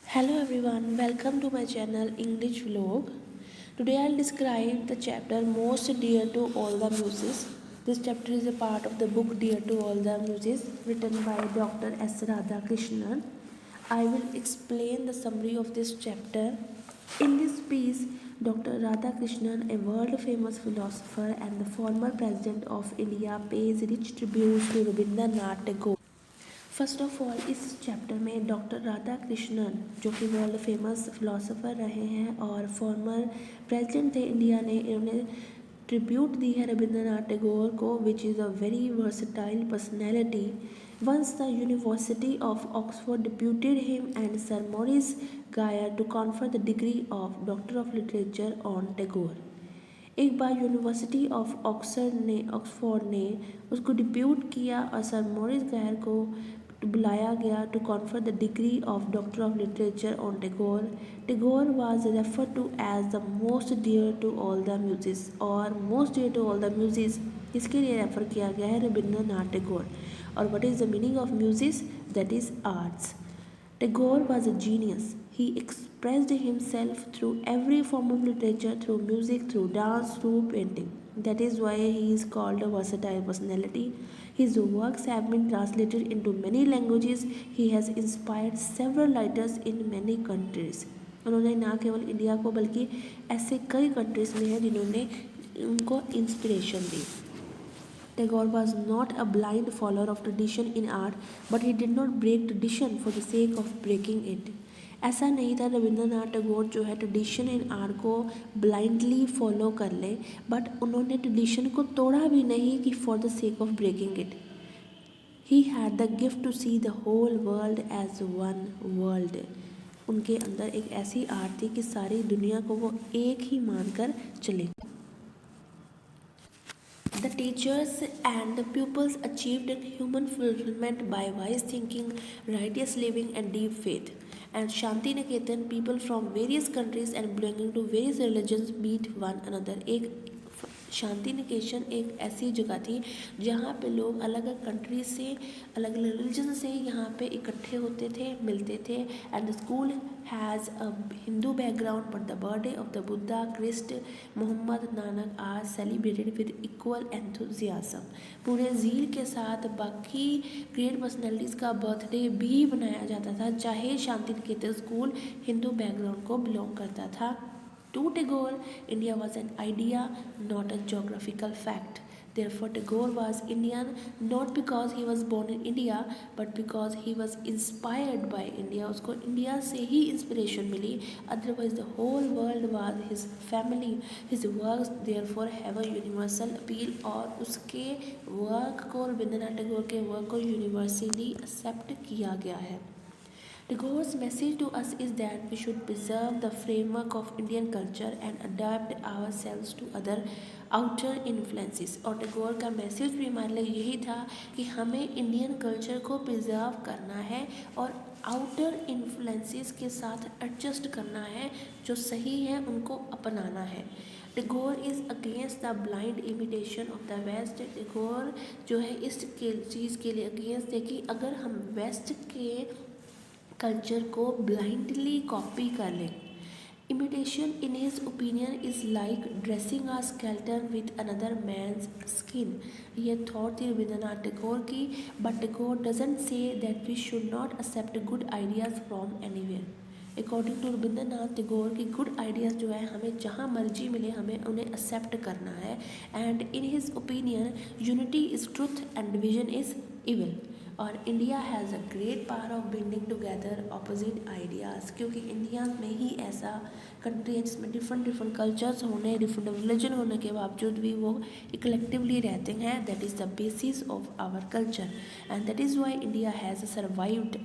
Hello everyone, welcome to my channel English Vlog. Today I'll describe the chapter Most Dear to All the Muses. This chapter is a part of the book Dear to All the Muses written by Dr. S. Radhakrishnan. I will explain the summary of this chapter. In this piece, Dr. Radhakrishnan, a world famous philosopher and the former president of India, pays rich tributes to Rabindranath Tagore. First of all इस chapter में doctor Radha Krishnan जो कि world famous philosopher रहे हैं और former president थे India ने, इन्होंने ट्रिब्यूट दी है रविंद्रनाथ टैगोर को, which is a very versatile personality. Once the University of Oxford deputed him and Sir Maurice Gaia to confer the degree of Doctor of Literature on Tagore. एक बार university of Oxford ने उसको depute किया और sir Morris गायर को बुलाया गया to confer the degree of doctor of literature on Tagore. Tagore was refer to as the most dear to all the muses, और most dear to all the muses किसके लिए रेफर किया गया है? रविंद्रनाथ टैगोर. और what is the meaning of muses? That is arts. Tagore was a genius. He expressed himself through every form of literature, through music, through dance, through painting. That is why he is called a versatile personality. His works have been translated into many languages. He has inspired several writers in many countries. उन्होंने ना केवल India को बल्कि ऐसे कई countries में हैं जिन्होंने उनको inspiration the. Tagore was not a blind follower of tradition in art, but he did not break tradition for the sake of breaking it. ऐसा नहीं था रविंद्रनाथ टैगोर जो है ट्रेडिशन इन आर्ट को ब्लाइंडली फॉलो कर ले, बट उन्होंने ट्रेडिशन को तोड़ा भी नहीं कि for the sake of breaking it. He had the gift to see the whole world as one world. उनके अंदर एक ऐसी आर्ट थी कि सारी दुनिया को वो एक ही मानकर चले. The teachers and the pupils achieved human fulfillment by wise thinking, righteous living and deep faith. And Shanti Niketan, people from various countries and belonging to various religions meet one another. एक शांति निकेतन एक ऐसी जगह थी जहाँ पे लोग अलग अलग कंट्री से, अलग अलग रिलीजन से यहाँ पे इकट्ठे होते थे, मिलते थे. And the school has a Hindu background, but the birthday of the Buddha, Christ, Muhammad, Nanak are celebrated with equal enthusiasm. पूरे ज़ील के साथ बाकी ग्रेट पर्सनैलिटीज़ का बर्थडे भी बनाया जाता था, चाहे शांति निकेतन स्कूल हिंदू बैकग्राउंड को बिलोंग करता था. To Tagore, India was an idea, not a geographical fact. Therefore, Tagore was Indian not because he was born in India, but because he was inspired by India. उसको India से ही inspiration मिली. Otherwise, the whole world was his family. His works therefore have a universal appeal. और उसके work को, रविंद्रनाथ टैगोर के work को universally accept किया गया है. Tagore's message to us is that we should preserve the framework of Indian culture and adapt ourselves to other outer influences. और टैगोर का मैसेज भी हमारे लिए यही था कि हमें इंडियन कल्चर को प्रिजर्व करना है और आउटर इन्फ्लुएंसेस के साथ एडजस्ट करना है. जो सही है उनको अपनाना है. Tagore is against the blind imitation of the west. Tagore जो है इस चीज़ के लिए अगेंस्ट है कि अगर हम वेस्ट के कल्चर को ब्लाइंडली कॉपी कर लें. Imitation in his opinion is like dressing a skeleton with another man's skin. ये थॉट थी रविंद्रनाथ टैगोर की. But Tagore doesn't say that we should not accept good ideas from anywhere. According to Rabindranath Tagore की good ideas जो है हमें जहाँ मर्जी मिले हमें उन्हें एक्सेप्ट करना है. And in his opinion unity is truth and division is evil. और India has a great power of building together opposite ideas. क्योंकि इंडिया में ही ऐसा कंट्री है जिसमें डिफरेंट कल्चर्स होने, डिफरेंट रिलीजन होने के बावजूद भी वो कलेक्टिवली रहते हैं. That is the basis of our culture and that is why India has survived.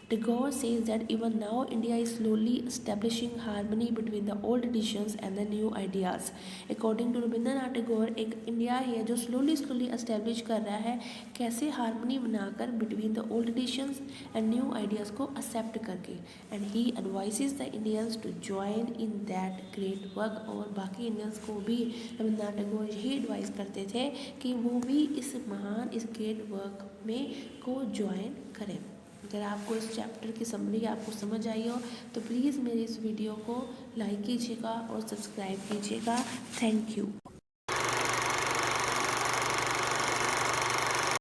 Tagore says that even now India is slowly establishing harmony between the old traditions and the new ideas. According to Rabindranath Tagore, एक India है जो slowly establish कर रहा है कैसे harmony बनाकर between the old traditions and new ideas को accept करके. And he advises the Indians to join in that great work. और बाकी इंडियंस को भी रविंद्रनाथ टैगोर यही एडवाइस करते थे कि वो भी इस महान, इस ग्रेट वर्क में को ज्वाइन करें. अगर आपको इस चैप्टर की समरी आपको समझ आई हो तो प्लीज़ मेरी इस वीडियो को लाइक कीजिएगा और सब्सक्राइब कीजिएगा। Thank you.